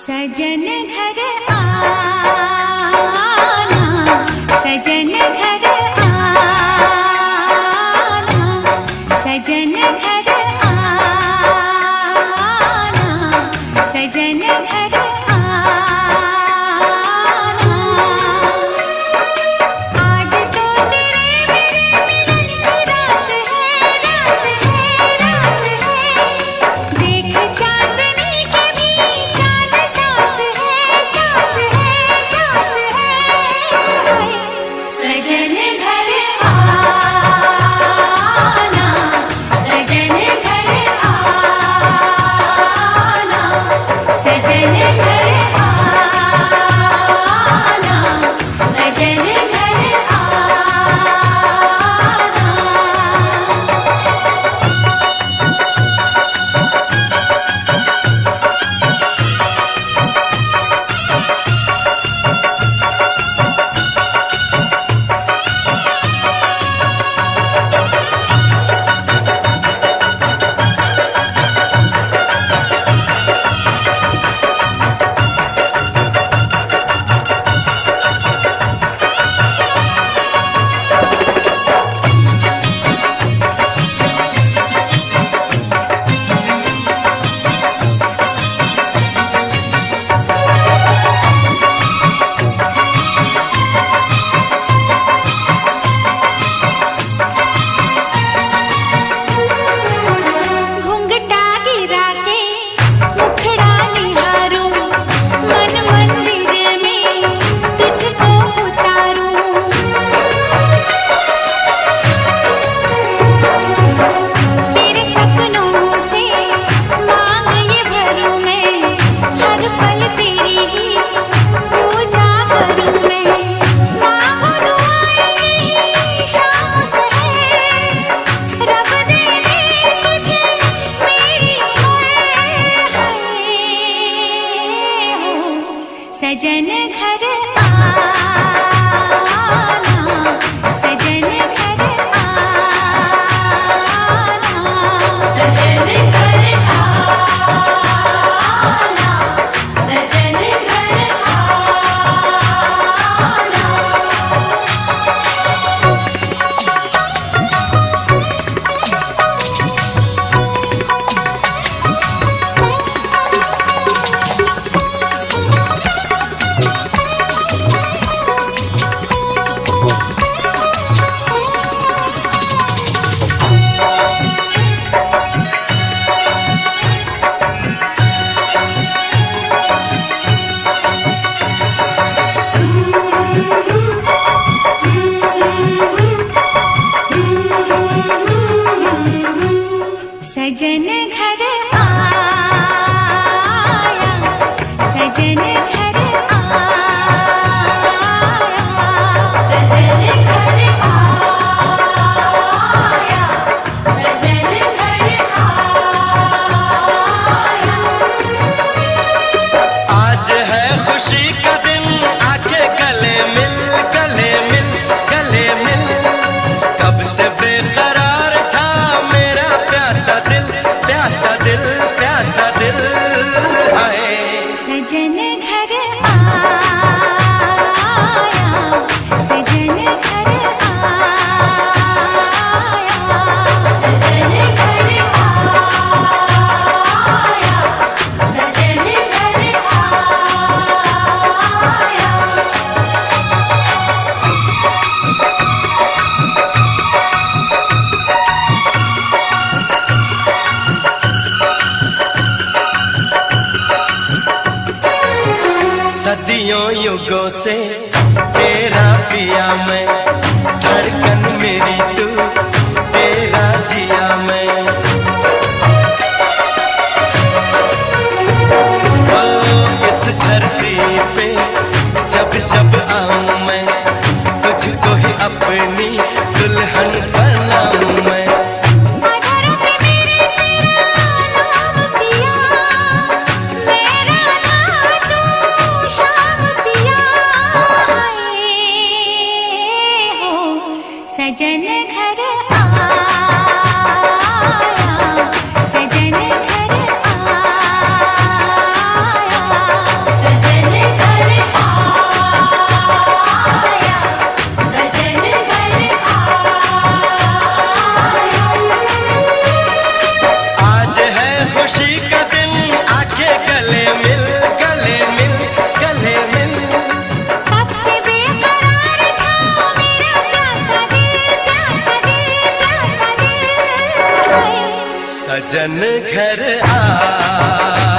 सजन घर आना, सजन घर आना, सजन घर आना, सजन घर आना। आज तो तेरे मेरे मिलन की रात है, रात है, रात है। देख चांदनी के भी चांद साथ है, साथ है, साथ है। सजन घर आना, सजन घर आना, सजन घर आना, सजन घर आना। घुंघटा गिरा के मुखड़ा निहारूं, मन मंदिर में तुझको उतारूं। तेरे सपनों से मांग ये भरूं मैं, हर पल तेरी ही पूजा करूं मैं। मांगू दुआएं शाम सवेर, रब दे दे तुझे मेरी हो। सजन घर आना, सजन घर आना, सजन घर आना, सजन घर आना। सजन घर आया, सजन घर आया, सजन घर आया, सजन घर आया। आज है खुशी का दिन, आके गले मिल, गले मिल, गले मिल। कब से बेकरार था मेरा प्यासा दिल, प्यासा दिल, प्यासा दिल। हाय सजन घर आया, सजन घर आया, सजन घर आया, सजन घर आया। सदियों युगों से तेरा पिया मैं, धड़कन मेरी तू, तेरा जिया मैं। ओ इस धरती पे जब जब आऊं मैं, तुझको ही अपनी दुल्हन बनाऊं मैं। अधरों पे मेरे तेरा नाम पिया, मेरा नाम तू शाम पिया हो। सजन घर आया, सजन घर आया, सजन घर आ